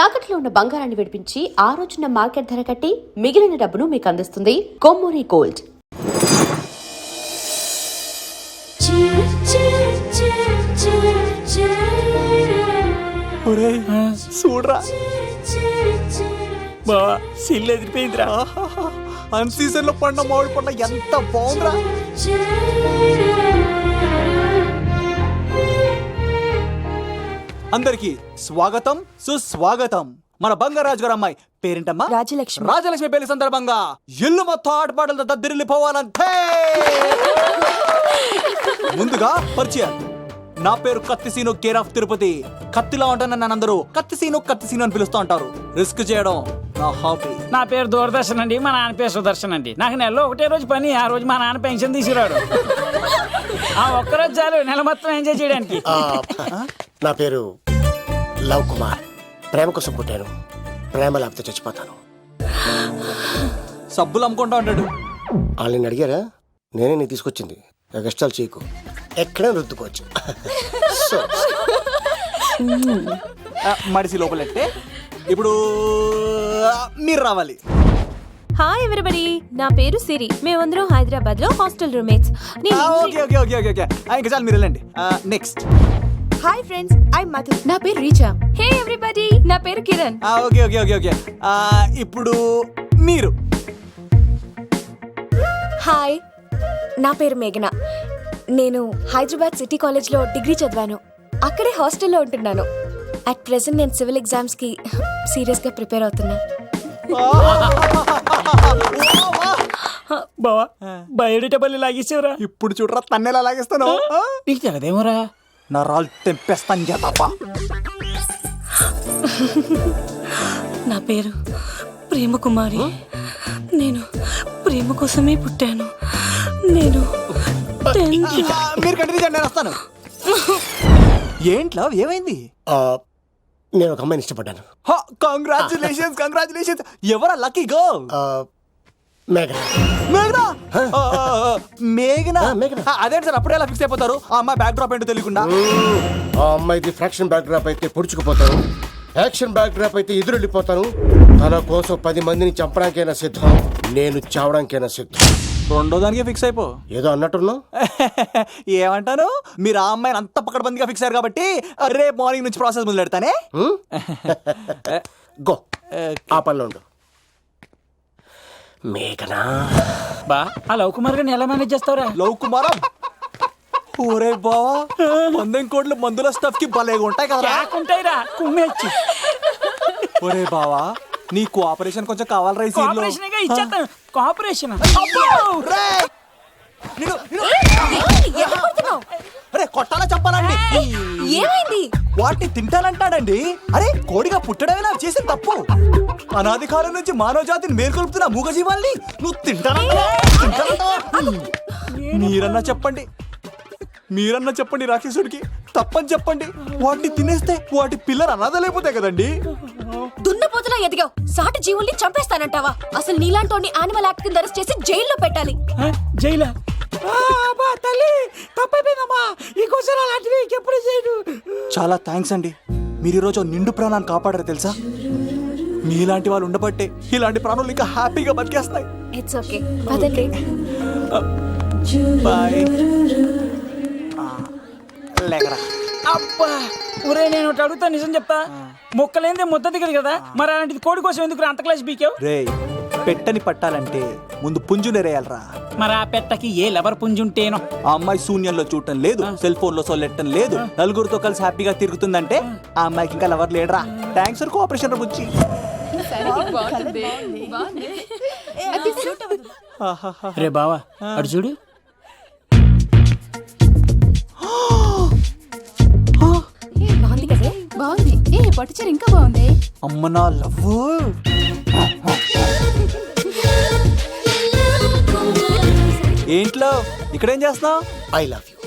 తాకట్లో ఉన్న బంగారాన్ని విడిపించి ఆ రోజున మార్కెట్ ధర కట్టి మిగిలిన డబ్బును మీకు అందిస్తుంది కొమ్మూరి గోల్డ్. చూడరా బావా సిల్లు ఎదిరిపోయిందిరా. అన్ సీజన్ లో పండ మామిడి పండ ఎంత బాగుందిరా. అందరికి స్వాగతం సుస్వాగతం. మన బంగారాజు గారు అమ్మాయి పేరేంటమ్మా? రాజలక్ష్మి. రాజలక్ష్మి పెళ్లి సందర్భంగా ఇల్లు మొత్తం ఆటపాటలతో దద్దరిల్లిపోవాలంటే ముందుగా పరిచయం. నా పేరు కత్తిసీను, కేర్ ఆఫ్ తిరుపతి. కత్తిలా ఉంటాను నన్ను అందరూ కత్తిసీను అని పిలుస్తూ ఉంటారు. రిస్క్ చేయడం నా హాబీ. నా పేరు దూరదర్శన్ అండి, మా నాన్న పేరు సుదర్శన్ అండి. నాకు నెలలో ఒకటే రోజు పని, ఆ రోజు మా నాన్న పెన్షన్ తీసుకురాడు. ఆ ఒక్కరోజు చాలు నెల మొత్తం ఎంజాయ్ చేయడానికి. నా పేరు లవ్ కుమార్. ప్రేమ కోసం పుట్టాను, ప్రేమ లేకపోతే చచ్చిపోతాను. సబ్బులు అమ్ముకుంటా ఉంటాడు. వాళ్ళని అడిగారా? నేనే నీ తీసుకొచ్చింది. కష్టాలు చేయకు, ఎక్కడ రుద్దుకోవచ్చు. మడిసి లోపలెట్టే. ఇప్పుడు మీరు రావాలి. హాయ్ ఎవ్రీబడి, నా పేరు సిరి. మేమందరం హైదరాబాద్ లో హాస్టల్ రూమ్మేట్స్. ఇంకా చాలు, మీరు వెళ్ళండి. Next. Hi friends, I Madhu. నా పేరు రీచా. హే ఎవ్రీబడి, నా పేరు కిరణ్. ఓకే. ఇప్పుడు మీరు. హాయ్, నా పేరు మేఘన. నేను హైదరాబాద్ సిటీ కాలేజ్ లో డిగ్రీ చదివాను. అక్కడే హాస్టల్లో ఉంటున్నాను. అట్ ప్రెసెంట్ నేను సివిల్ ఎగ్జామ్స్ కి సీరియస్ గా ప్రిపేర్ అవుతున్నా. బావా బయోడేటా పల్లి లాగేసేవరా. ఇప్పుడు చూడరా తన్నెలా లాగేస్తాను. నీకు తెగదేమోరా. నా రాళ్ళు తెంపేస్తాను చేతప్ప. నా పేరు ప్రేమ కుమారి. నేను ప్రేమ కోసమే పుట్టాను. నేను మీరు కంటిన్యూ చేయండి, నేను వస్తాను. ఏంట్లో ఏమైంది? నేను ఒక అమ్మాయిని ఇష్టపడ్డాను. కంగ్రాచులేషన్స్. ఎవరా లక్కీ గర్ల్? మేఘనా. అదే సార్, అప్పుడే ఎలా ఫిక్స్ అయిపోతారు? ఆ అమ్మాయి బ్యాక్ డ్రాప్ ఏంటో తెలియకుండా. ఆ అమ్మాయిది ఫ్రాక్షన్ బ్యాక్ డ్రాప్ అయితే పొడుచుకుపోతాను, యాక్షన్ బ్యాక్ డ్రాప్ అయితే ఎదురెళ్ళిపోతాను. తన కోసం 10 మందిని చంపడానికైనా సిద్ధం, నేను చావడానికైనా సిద్ధం. రెండో దానికి ఫిక్స్ అయిపో. ఏదో అన్నట్టున్నావు. ఏమంటాను? మీరు ఆ అమ్మాయిని అంత పక్కడబందిగా ఫిక్స్ అయ్యారు కాబట్టి రేపు మార్నింగ్ నుంచి ప్రాసెస్ మొదలు పెడతానే. గో, ఆ పనిలో ఉండు. మేఘనా. బా ఆ లవ్ కుమార్ గారిని ఎలా మేనేజ్ చేస్తావురా? లవ్ కుమారం ఓరే బావా, 100 కోట్ల మందుల స్టఫ్ కి భలేగా ఉంటాయి కదా. ఉంటాయిరా కుమ్మేచ్చి. ఒరే బావా, నీ కోఆపరేషన్ కొంచెం కావాలరా ఈ సీన్ లో. ఇచ్చేస్తాను కోఆపరేషన్. అరే కొట్టాలా చెప్పాలండి? ఏమైంది? వాటిని తింటానంటాడండి. అరే కోడిగా పుట్టడమే నాకు చేసిన తప్పు. అనాది కాలం నుంచి మానవ జాతిని మేల్కొల్పుతున్న మూగజీవాల్ని నువ్వు తింటానంటావా? మీరన్నా చెప్పండి రాక్షసుడికి. తప్పని చెప్పండి. వాటిని తినేస్తే వాటి పిల్లలు అనాథలైపోతాయి కదండి. దున్నపోతులా ఎదిగావు, సాటి జీవుల్ని చంపేస్తానంటావా? అసలు నీలాంటి యానిమల్ యాక్ట్ కింద అరెస్ట్ చేసి జైల్లో పెట్టాలి. జైలా? తల్లి తప్పైపోయిందమ్మా, ఇంకోసారి అలాంటివి ఎప్పుడు చేయడు. చాలా థ్యాంక్స్ అండి, మీరు ఈరోజు నిండు ప్రాణాన్ని కాపాడారు తెలుసా. మీలాంటి వాళ్ళు ఉండబట్టే ఇలాంటి ప్రాణులు ఇంకా హ్యాపీగా బతికేస్తాయి. ఇట్స్ ఓకే, పదండి. బాయ్. లేకరా. అబ్బా ఒరే, నేను ఒకటి అడుగుతా, నిజం చెప్తా. మొక్కలేందే ముద్ద దిగదు కదా, మరి అలాంటిది కోడి కోసం ఎందుకు అంత క్లాస్ బీకావు? రే, పెట్టని పట్టాలంటే ముందు పుంజునేరేయాలరా. మరి ఆ పెట్టకి ఏ లవర్ పుంజుంటేనో. ఆ అమ్మాయి శూన్యంలో చూడటం లేదు, సెల్ ఫోన్ లో సొల్లెట్టడం లేదు, నలుగురితో కలిసి హ్యాపీగా తిరుగుతుందంటే ఆ అమ్మాయికి ఇంకా లవర్ లేడరా. థ్యాంక్స్ ఫర్ కోఆపరేషన్ బుచ్చి. రే బావా అడు చూడు. బాగుంది కదే, బాగుంది. పట్టుచీర ఇంకా బాగుంది. అమ్మ నా లవ్. ఏంట్లో ఇక్కడేం చేస్తున్నావు? I love you.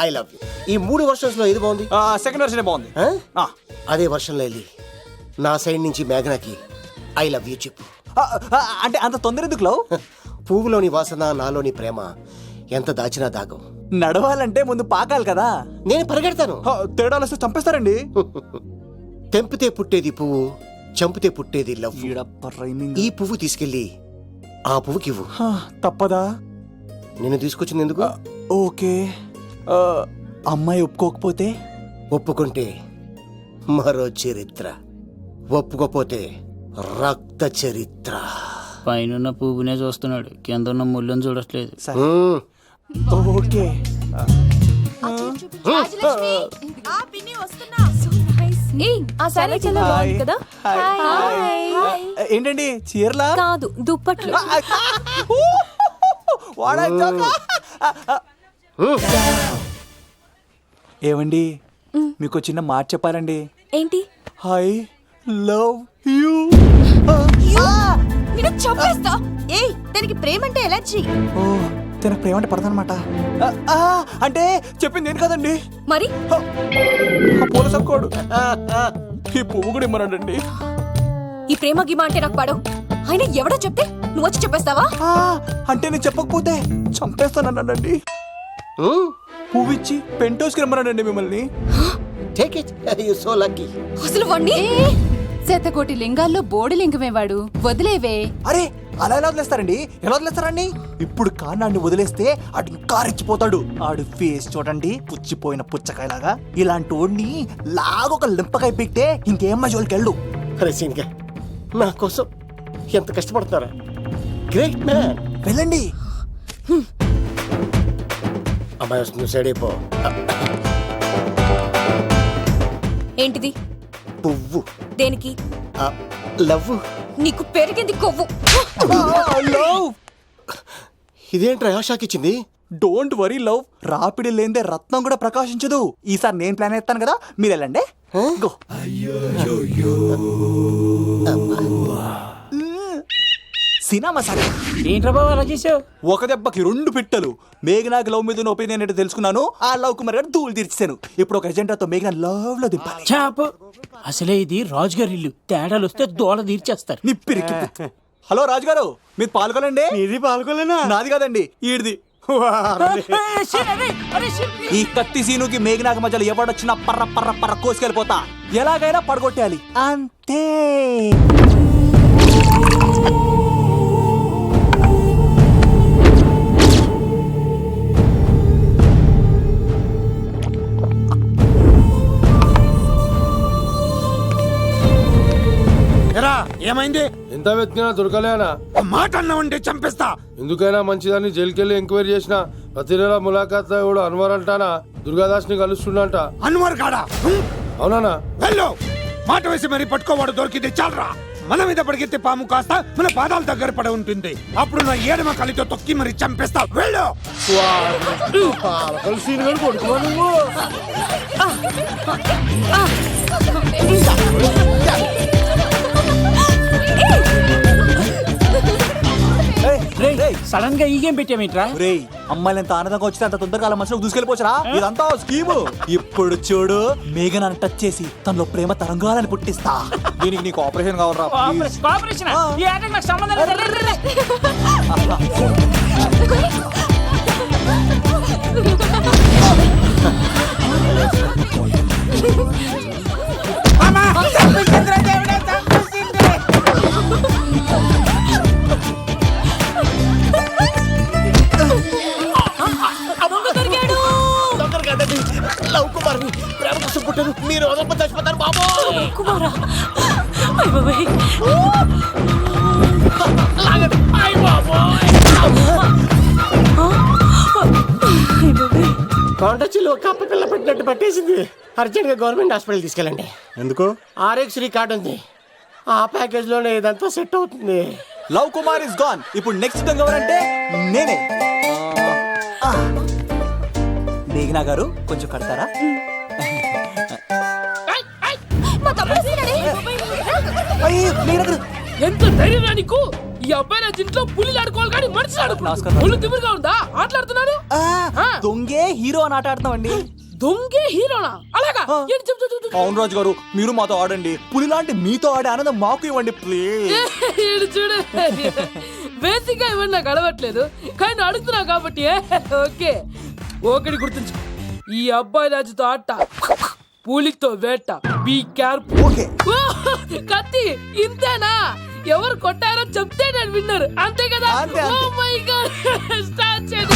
I love you. ఈ 3 వర్షన్స్ లో ఏది బాగుంది? సెకండ్ వర్షన్ బాగుంది. అదే వర్షంలో వెళ్ళి నా సైడ్ నుంచి మేఘనాకి ఐ లవ్ యూ చెప్పు. అంటే అంత తొందర ఎందుకు లవ్? పువ్వులోని వాసన, నాలోని ప్రేమ ఎంత దాచినా దాగం. నడవాలంటే ముందు పాకాలి కదా. నేను పరిగెడతాను. తేడాలు వస్తే చంపేస్తారండి. తెంపితే పుట్టేది పువ్వు, చంపితే పుట్టేది లవ్. ఈ పువ్వు తీసుకెళ్ళి ఆ పువ్వుకి ఇవ్వు. తప్పదా? నేను తీసుకొచ్చింది ఎందుకు? ఓకే. అమ్మాయి ఒప్పుకోకపోతే? ఒప్పుకుంటే మరో చరిత్ర, ఒప్పుకోపోతే రక్త చరిత్ర. పైన పువ్వునే చూస్తున్నాడు, కింద ఉన్న ముళ్ళని చూడట్లేదు. మ్మ్. ఓకే. ఆ సారీ చాలా బాగుంది కదా. ఏంటండి చీరలా? కాదు, దుప్పట్లు. ఏమండి, మీకు చిన్న మాట చెప్పాలండి. ఏంటి? I love you. నిన్ను చంపేస్తా. ఏయ్, దానికి ప్రేమ అంటే ఎలర్జీ. ఓ, తనకు ప్రేమ అంటే పడదనమాట. అంటే చెప్పింది ఏంటి కదండి. మరి పోలీసు కోడు ఈ పువ్వు కూడా ఇమ్మనండి. ఈ ప్రేమ గిమ అంటే నాకు పడవు. అయినా ఎవడో చెప్తే నువ్వు వచ్చి చెప్పేస్తావా? అంటే నేను చెప్పకపోతే చంపేస్తానన్నాడండి. మ్మ్. పువ్వు ఇచ్చి పెంటోస్కి రమ్మన్నాడండి మిమ్మల్ని. Take it. You're so lucky. అసలు వాణ్ణి శతకోటి లింగాల్లో బోడి లింగమేవాడు, వదిలేవే. అరే, అలా ఎలా వదిలేస్తారండి? ఎలా వదిలేస్తారండి? ఇప్పుడు కాన్నాడిని వదిలేస్తే ఆడు ఇంకా రెచ్చిపోతాడు. ఆడు ఫేస్ చూడండి, పుచ్చిపోయిన పుచ్చకాయలాగా. ఇలాంటి వాడిని లాగొక లింపకాయ పీక్తే ఇంకేం మజోలికి వెళ్ళు. అరే సీన్గా, నా కోసం ఎంత కష్టపడతారా? Great man. వెళ్ళండి. అమ్మాయి వస్తుంది, సైడ్ అయిపో. ఏంటిది? పువ్వు. దేనికి? లవ్. నీకు పెరిగింది కొవ్వు. ఇదేంట్రా షాక్ ఇచ్చింది? డోంట్ వరీ లవ్, రాపిడి లేదే రత్నం కూడా ప్రకాశించదు. ఈసారి నేను ప్లాన్ ఎత్తాను కదా, మీరు వెళ్ళండి. గో. సినిమా సరే. ఏంట్రా బాబు అలా చేసావు? ఒక దెబ్బకి 2 పిట్టలు. మేఘనాకి లవ్ మీద ఉన్న ఒపీనియన్ ఏంటో తెలుసుకున్నాను. ఆ లవ్ కుమార్ గారు ధూళి తీర్చాను. ఇప్పుడు ఒక ఎజెండాతో మేఘనా లవ్ లో దింపాలి. చాపు. అసలే ఇది రాజుగారి ఇల్లు, తేడాలు వస్తే దోళ తీర్చేస్తారు. నిప్పిరికి. హలో రాజుగారు, మీరు పాల్గొనండి. ఇది పాల్గొలేనా? నాది కాదండి, ఈడిది. ఈ కత్తి సీనుకి మేఘనాకి మధ్యలో ఎవడొచ్చినా పర్ర పర్ర పర్ర కోసుకెళ్ళిపోతా. ఎలాగైనా పడగొట్టాలి అంతే. ఏమైంది? ఎంత వెతికినా దొరకలేనా? మాట అన్నావంటే చంపేస్తా. ఎందుకైనా మంచిదని జైలుకెళ్ళి ఎంక్వైరీ చేసిన. ప్రతి నెల ములాఖాత్ కూడా అన్వర్ అంటానా దుర్గాదాస్ ని కలుస్తుండంట. అన్వర్ కాడా? అవునా? వెళ్ళు. మాట వేసి మరి పట్టుకోవాడు, దొరికింది చాలరా. మన మీద పడిగితే పాము కాస్త మన పాదాల దగ్గర పడి ఉంటుంది. అప్పుడు నా ఏడమ కలితో తొక్కి మరి చంపేస్తా. వెళ్ళు. సడన్ గా ఈ గేమ్ పెట్టామేంట్రా? రేయ్, అమ్మాయిలు ఎంత ఆనందంగా వచ్చితే అంత తొందరగా అలా మనసులో దూసుకెళ్ళిపోవచ్చురా. ఇదంతా స్కీము. ఇప్పుడు చూడు, మేఘనాన్ని టచ్ చేసి తనలో ప్రేమ తరంగాలని పుట్టిస్తా. దీనికి నీకు ఆపరేషన్ కావాలరా. కోఆపరేషన్ ఈ ఆటకి నాకు సంబంధం లేదు. రే, రే, రే. లవ్ కుమార్ ప్రేమ కోసం పుట్టాను. మీరు వదలకపోతే చచ్చిపోతారు బాబు. కుమారా, కాంటాక్ట్లో కప్ప పిల్ల పెట్టినట్టు పట్టేసింది. అర్జెంట్ గా గవర్నమెంట్ హాస్పిటల్ తీసుకెళ్ళండి. ఎందుకు? RX రికార్డ్ ఉంది. ఆ ప్యాకేజ్ లోనే ఇదంతా సెట్ అవుతుంది. Love Kumar is gone. ఇప్పుడు నెక్స్ట్ దొంగ ఎవరంటే నేనే. మేఘనా గారు కొంచెం కడతారా? మా తమ్ముడు వస్తున్నాడే. అయ్యో, మేఘనా గారు. ఎంత ధైర్యం నీకు? ఈ అబ్బాయి నా ఇంట్లో పులిలు ఆడుకోవాలి కానీ మనుషులు ఆడుకోవాలి. ఒళ్ళు తిమ్మిరిగా ఉందా? ఆటలాడుతున్నారు. దొంగే హీరో అని ఆట ఆడుతున్నామండి. దొంగే హీరోనా? అలాగా? ఏంటి చెప్పు, చెప్పు, చెప్పు. అవును రాజు గారు, మీరు మాతో ఆడండి. పులి లాంటి మీతో ఆడే ఆనందం మాకు ఇవ్వండి ప్లీజ్. ఈడు చూడు, బేసిక్ గా ఇవన్నీ నాకు అడవట్లేదు కానీ అడుగుతున్నావు కాబట్టి ఓకే. ఒకటి గుర్తుంచు, ఈ అబ్బాయి రాజుతో ఆట, పూలితో వేట. Be careful. ఓకే. కత్తి ఇంతేనా? ఎవరు కొట్టారో చెప్తే నేను విన్నారు, అంతే కదా? అంతే, అంతే. ఓ మై గాడ్, స్టార్ట్ చేయండి.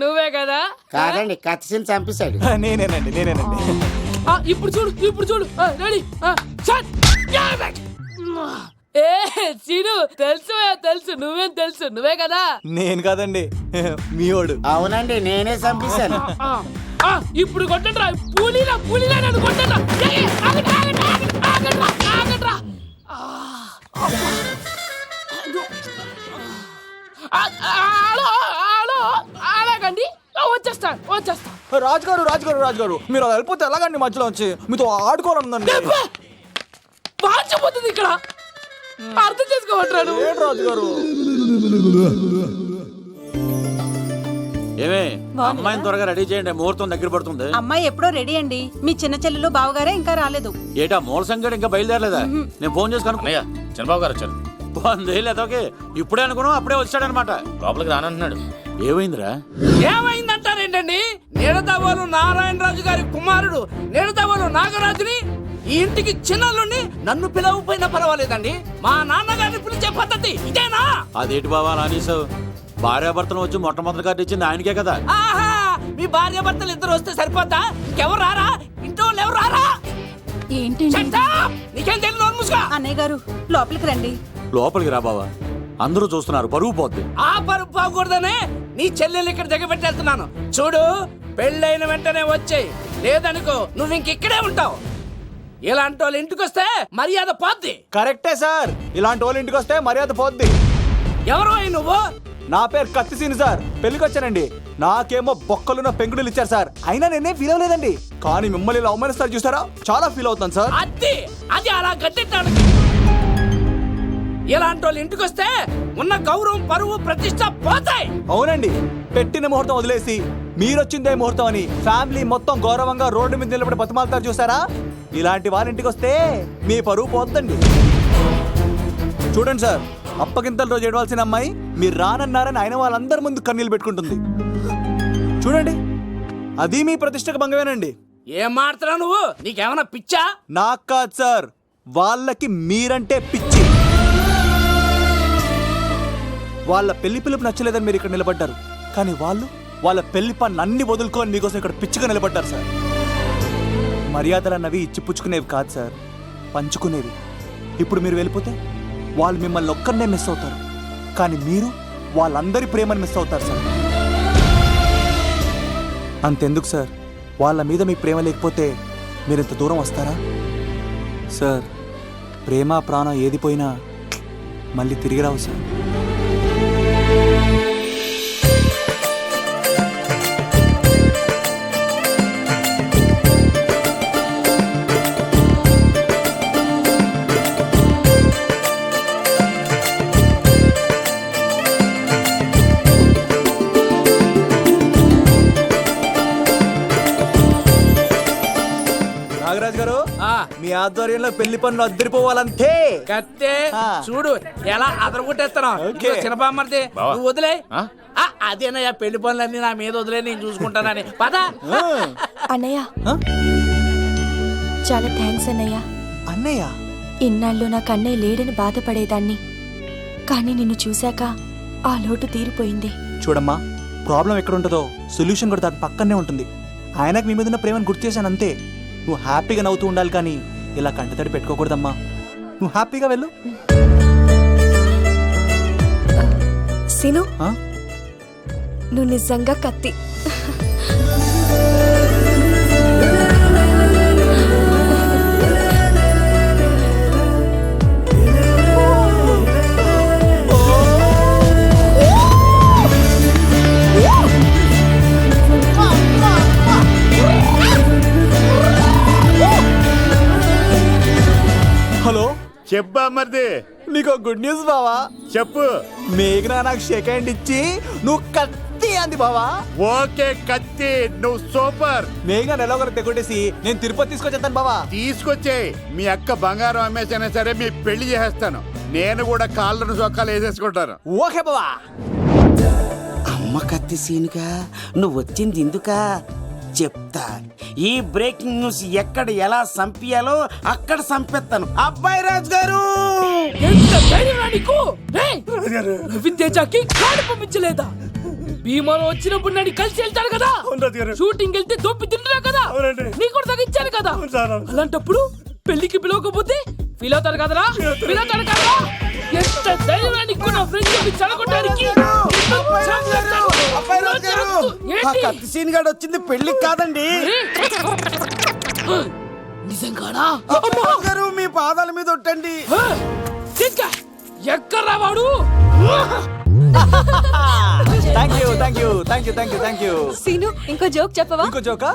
నువ్వే కదా? కాదండి, కత్తిని చంపేశాడు. నేనేనండి. ఇప్పుడు చూడు. రెడీ? ఏ సీను, తెలుసు నువ్వే కదా? నేను కాదండి, మీవాడు. అవునండి, నేనే చంపేశాను. ఇప్పుడు కొట్టండి రా, పూలీలా నన్ను కొట్టండి రా. ఆగండ్రా. అలాగండి, వచ్చేస్తా. రాజుగారు మీరు అలా వెళ్ళిపోతే ఎలాగండి? మధ్యలో వచ్చి మీతో ఆడుకోవాలనుందండి. పాచిపోతుంది ఇక్కడ, అర్థం చేసుకోమంటాను. ఏంటి రాజుగారు? ఏమే అమ్మాయిని త్వరగా రెడీ చేయండి, ముహూర్తం దగ్గర పడుతుంది. అమ్మాయి ఎప్పుడో రెడీ అండి. మీ చిన్న చెల్లెలు బావగారే ఇంకా రాలేదు. ఏటా మూల సంగడి ఇంకా బయలుదేరలేదా? నేను ఫోన్ చేసి కనుక్కున్నా. చంద్రబాబు గారు వచ్చారు. లేదోకే ఇప్పుడే అనుకున్నాం, అప్పుడే వచ్చాడనమాట. లోపలికి రానంటున్నాడు. ఏమైందిరా? ఏమైందంటారేంటండి? నిడదవోలు నారాయణరాజు గారి కుమారుడు నిడదవోలు నాగరాజుని ఈ ఇంటికి చిన్నల్లుండి నన్ను పిలవపోయినా పర్వాలేదండి, మా నాన్నగారిని పిలిచే పద్ధతి ఇదేనా? అదేంటి బాబా నానీసావు? భార్యాభర్తను వచ్చి మొట్టమొదటి కార్డు ఇచ్చింది ఆయనకే కదా. ఆహా, మీ భార్యాభర్తలు ఇద్దరు వస్తే సరిపోతా? ఇంకెవరు రారా? ఇంట్లో వాళ్ళు ఎవరు రారా? ఏంటి నీకేం తెలియదు, మూసుగా. అన్నయ్య గారు లోపలికి రండి. లోపలికి రా బావా, అందరూ చూస్తున్నారు, పరువు పోద్ది. ఆ పరుపు పోకూడదనే నీ చెల్లెలు ఇక్కడ దిగబెట్టేస్తున్నాను. చూడు, పెళ్ళైన వెంటనే వచ్చేయి, లేదనుకో నువ్వు ఇంకిక్కడే ఉంటావు. ఇలాంటి వాళ్ళు ఇంటికి వస్తే మర్యాద పోద్ది. కరెక్టే సార్, ఇలాంటి వాళ్ళ ఇంటికి వస్తే మర్యాద పోద్ది. ఎవరు నువ్వు? నా పేరు కత్తిసీని సార్, పెళ్లికి వచ్చానండి. నాకేమో బొక్కలున్న పెంకుడులు ఇచ్చారు సార్, అయినా నేనే ఫీల్ అవ్వలేదండి. కానీ మిమ్మల్ని ఇలా అవమానిస్తారు చూసారా, చాలా ఫీల్ అవుతాను సార్. అది అలా గట్టెట్టాడు. ఇలాంటి వాళ్ళు ఇంటికి వస్తే ఉన్న గౌరవం, పరువు, ప్రతిష్ట పోతాయి. అవునండి, పెట్టిన ముహూర్తం వదిలేసి మీరొచ్చిందే ముహూర్తం అని ఫ్యామిలీ మొత్తం గౌరవంగా రోడ్డు మీద నిలబడి బతిమాలుతారు చూసారా, ఇలాంటి వారి ఇంటికి వస్తే మీ పరువు పోతుందండి. చూడండి సార్, అప్పగింతల రోజు ఏడవలసిన అమ్మాయి మీరు రానన్నారని ఆయన వాళ్ళందరి ముందు కన్నీళ్ళు పెట్టుకుంటుంది. చూడండి, అది మీ ప్రతిష్టకు భంగమేనండి. ఏం మాట్లాడుతున్నావు నువ్వు? నీకేమన్నా పిచ్చా? నాకు కాదు సార్, వాళ్ళకి మీరంటే పిచ్చి. వాళ్ళ పెళ్లి పిలుపు నచ్చలేదని మీరు ఇక్కడ నిలబడ్డారు, కానీ వాళ్ళు వాళ్ళ పెళ్లి పనులు అన్ని వదులుకొని మీకోసం ఇక్కడ పిచ్చిగా నిలబడ్డారు సార్. మర్యాదలు అన్నవి ఇచ్చిపుచ్చుకునేవి కాదు సార్, పంచుకునేవి. ఇప్పుడు మీరు వెళ్ళిపోతే వాళ్ళు మిమ్మల్ని ఒక్కరినే మిస్ అవుతారు, కానీ మీరు వాళ్ళందరి ప్రేమను మిస్ అవుతారు సార్. అంతెందుకు సార్, వాళ్ళ మీద మీకు ప్రేమ లేకపోతే మీరు ఇంత దూరం వస్తారా సార్? ప్రేమ ప్రాణం ఏది పోయినా మళ్ళీ తిరిగి రావు సార్. నాగరాజు గారు, మీ ఆధ్వర్యంలో పెళ్లి పనులు అద్దరిపోవాలంతే. కత్తే చూడు ఎలా అదరగొట్టేస్తున్నావు. చిన్నబామ్మర్ది నువ్వు వదిలే. అదేనయ్యా, పెళ్లి పనులన్నీ నా మీద వదిలే, నేను చూసుకుంటానని. పద అన్నయ్య, చాలా థ్యాంక్స్ అన్నయ్య. అన్నయ్య, ఇన్నాళ్ళు నాకు అన్నయ్య లేడని బాధపడేదాన్ని, కానీ నిన్ను చూశాక ఆ లోటు తీరిపోయింది. చూడమ్మా, ప్రాబ్లం ఎక్కడ ఉంటుందో సొల్యూషన్ కూడా దాని పక్కనే ఉంటుంది. ఆయనకు మీ మీద ఉన్న ప్రేమను గుర్తు చేశాను అంతే. నువ్వు హ్యాపీగా నవ్వుతూ ఉండాలి, కానీ ఇలా కంటతడి పెట్టుకోకూడదమ్మా. నువ్వు హ్యాపీగా వెళ్ళు. సిను, నువ్వు నిజంగా కత్తి. హలో, చెప్పా మరిది. నీకు గుడ్ న్యూస్ బావా. చెప్పు. మేఘనా నాకు షేక్ హ్యాండ్ ఇచ్చి నువ్వు కత్తి అంది బావా. ఓకే కత్తి, నువ్వు సూపర్. మేఘన ఎలాగోలా తెగొట్టేసి నేను తిరుపతి తీసుకొచ్చేస్తాను బావా. తీసుకొచ్చే మీ అక్క బంగారం అమ్మేసైనా సరే మీ పెళ్లి చేసేస్తాను. నేను కూడా కాళ్ళను చొక్కాలు వేసేసుకుంటాను. ఓకే బావా. అమ్మ కత్తి సీనుగా నువ్వు వచ్చింది ఎందుకా చెప్తా. ఈ బ్రేకింగ్ న్యూస్ ఎక్కడ ఎలా సంపియాలో అక్కడ సంపెత్తాను. అబ్బాయి రాజు గారు, విద్యాకి కాడు పంపించలేదా? భీమాలో వచ్చినప్పుడు నన్ను కలిసి వెళ్తాను కదా, షూటింగ్ వెళ్తే దొప్పి తింటున్నా కదా, నీకు కూడా తగ్గించాను కదా. అలాంటప్పుడు పెళ్లికి పిలవకపోతే ఫీల్ అవుతారు కదరా, ఫీల్ అవుతారు కదా. ఎంత ధైర్యాన్ని నా ఫ్రెండ్స్ చదవడానికి కత్తి సీన్ గాడు వచ్చింది పెళ్లికి కాదండి. నిజంగానా? గారు మీ పాదాల మీద ఒట్టండి. ఎక్కడ్రా వాడు? Thank you. సీను ఇంకో జోక్ చెప్పవా? ఇంకో జోకా?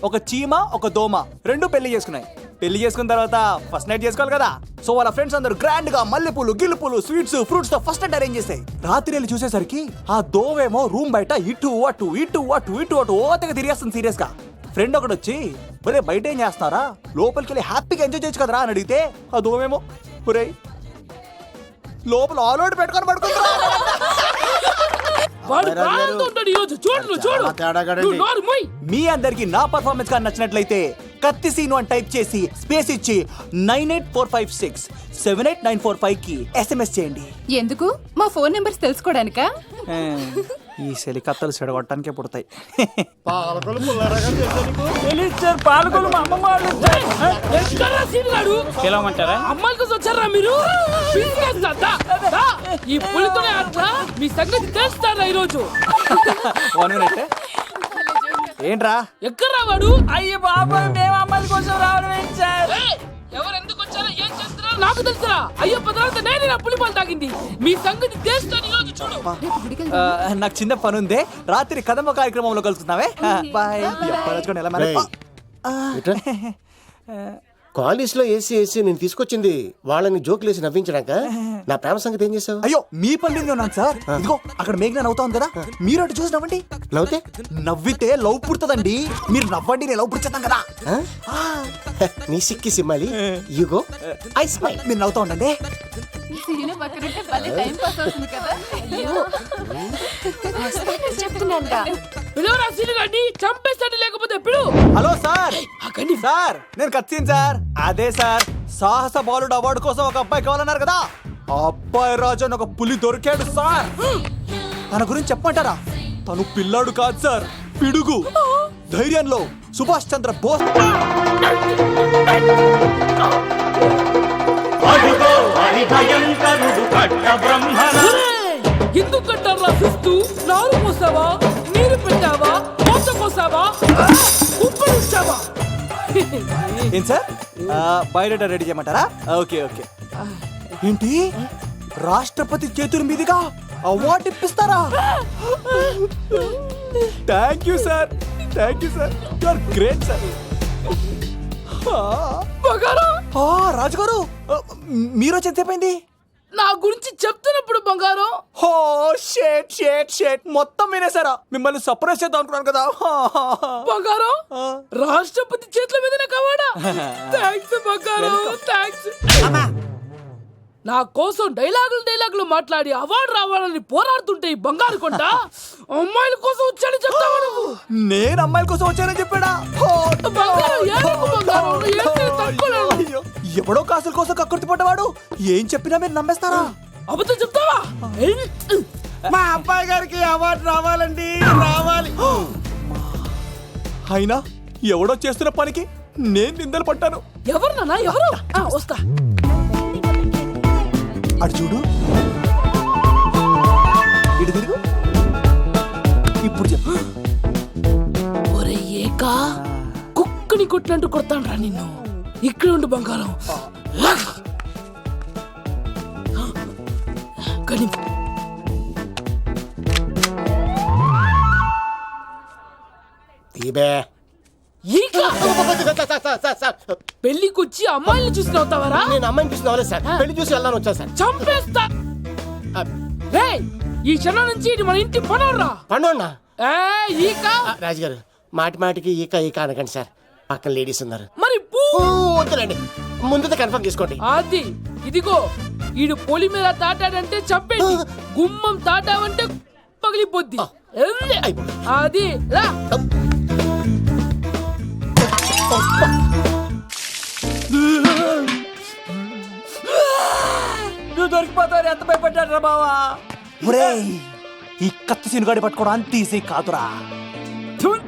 ఒక చీమ ఒక దోమ రెండు పెళ్లి చేసుకున్నాయి. పెళ్లి చేసుకున్న తర్వాత ఫస్ట్ నైట్ చేసుకోవాలి కదా. సో వాళ్ళ ఫ్రెండ్స్ అందరూ గ్రాండ్ గా మల్లెపూలు గిల్లుపూలు స్వీట్స్ ఫ్రూట్స్ తో ఫస్ట్ నైట్ అరేంజ్ చేసాయి. రాత్రి వెళ్ళి చూసేసరికి ఆ దోవేమో రూమ్ బయట ఇటు అటు ఓతగా తిరిగేస్తుంది సీరియస్ గా. ఫ్రెండ్ ఒకటి వచ్చి ఒరే బయట ఏం చేస్తున్నారా, లోపలికి వెళ్ళి హ్యాపీగా ఎంజాయ్ చేయొచ్చు కదరా అని అడిగితే ఆ దోవేమో ఒరే లోపల ఆల్ అవుట్ పెట్టుకొని పడుకుంటా. మీ అందరికి నా పర్ఫార్మెన్స్ గా నచ్చినట్లయితే కత్తి సీను అని టైప్ చేసి స్పేస్ ఇచ్చి 9845678945 కి SMS చేయండి. ఎందుకు? మా ఫోన్ నెంబర్స్ తెలుసుకోవడానికా? ఈ సెలికత్తలు చెడగొట్టడానికే పుడతాయి. పాలకొలు మా అమ్మమ్మ వాళ్ళు పిలవమంటారా? అమ్మాయిల కోసం వచ్చారా మీరు? ఈ పులితోనే అట్లా మీ సంగతి తెలుస్తారా ఈరోజు? 1 minute. ఏంట్రా ఎక్కడ రావాడు? అయ్య బాబా, మేము అమ్మాయిల కోసం రావడం ఏంటి సార్? ఎవరు ఎందుకు వచ్చారో ఏం చేస్తున్నారో నాకు తెలుసురా. అయ్యో పదార్థ నేనే నా పులిపాలు తాగింది. మీ సంగతి తెలుస్తాను ఈరోజు చూడు. నాకు చిన్న పని ఉంది, రాత్రి కదమ్మ కార్యక్రమంలో కలుసుకున్నావే. బాయ్. కాలేజ్ లో ఏసీ నేను తీసుకొచ్చింది వాళ్ళని జోకులేసి నవ్వించడాక. నా ప్రేమ సంగతి ఏం చేసావు? అయ్యో మీ పని ఉన్నాను సార్. ఇదిగో అక్కడ మేఘన నవ్వుతాం కదా, మీరు అటు చూసి నవ్వండి. నవ్వుతే నవ్వితే లవ్ పుడుతుందండి. మీరు నవ్వండి, నేను లవ్ పుడిచేస్తాం కదా. నీ సిక్కి సిమ్మాలి యుగో ఐ స్మైల్. మీరు నవ్వుతా ఉండండి. చంపేస్తాడు లేకపోతే ఎప్పుడు? Hello sir. సార్ నేను కత్తిని సార్. అదే సార్, సాహస బాలుడు అవార్డు కోసం ఒక అబ్బాయి కావాలన్నారు కదా. ఆ అబ్బాయి రాజు అని ఒక పులి దొరికాడు సార్. తన గురించి చెప్పమంటారా? తను పిల్లాడు కాదు సార్, పిడుగు. ధైర్యంలో సుభాష్ చంద్ర బోస్. ఎందుకు కట్టారు రాసిస్తూ? నారు పోసావా, నీరు పెట్టావా, మోస పోసావా, ఉప్పు ఇచ్చావా? ఏం సార్ బయోడేటా రెడీ చేయమంటారా? ఓకే. ఏంటి రాష్ట్రపతి చేతుల మీదుగా అవార్డు ఇప్పిస్తారా? Thank you sir. You are great sir. రాజుగారు మీరు వచ్చి ఎంతసేపైంది? నా గురించి చెప్తున్నప్పుడు బంగారం. హో షేట్ మొత్తం వినేసారా? మిమ్మల్ని సర్ప్రైజ్ చేద్దాం అనుకున్నాను కదా. బంగారం, రాష్ట్రపతి చేతుల మీద కావాడా? థ్యాంక్స్ బంగారం, థ్యాంక్స్. నా కోసం డైలాగులు మాట్లాడి అవార్డు రావాలని పోరాడుతుంటే ఈ బంగారు కొండ అమ్మాయిల కోసం వచ్చాడని చెప్తావా నువ్వు? నేను అమ్మాయిల కోసం వచ్చానని చెప్పాడా? ఎవడో కాసుల కోసం కక్కుర్తి పడ్డవాడు ఏం చెప్పినా మీరు నమ్మేస్తారా? అబద్ధం చెప్తావా? మా అబ్బాయి గారికి అవార్డు రావాలండి, రావాలి. అయినా ఎవడో చేస్తున్న పనికి నేను నిందలు పట్టాను. ఎవరు నాన్న, ఎవరు? వస్తా. అటు చూడు, ఇటు తిరుగు. ఇప్పుడు చెప్పు. ఒరే ఏకా, కుక్కని కొట్టినట్టు కొడతాను రా నిన్ను. ఇక్కడ ఉండు బంగారం. పెళ్లికొచ్చి అమ్మాయిని చూసి నవ్వుతావరా? నేను అమ్మాయిని చూసి నవ్వలేదు సార్, పెళ్లి చూసి వెళ్ళాను వచ్చా సార్. చంపేస్తా. ఈ క్షణం నుంచి ఇది మన ఇంటి పనోడ్రా. పండున్నా ఈక రాజుగారు మాటి మాటికి ఈక ఈక అనకండి సార్, పక్కన లేడీస్ ఉన్నారు. మరి పూ వద్దులండి, ముందు కన్ఫర్మ్ చేసుకోండి. అది ఇదిగో ఈడు పొలి మీద తాటాడంటే చంపేది, గుమ్మం తాటావంటే పగిలిపోద్ది. అది రా. నువ్వు దొరికిపోతావు ఎంత భయపడ్డాడు రా బావా. ఒరేయ్, ఈ కత్తి సినుగాడి పట్టుకోవడం అంత ఈజీ కాదురా.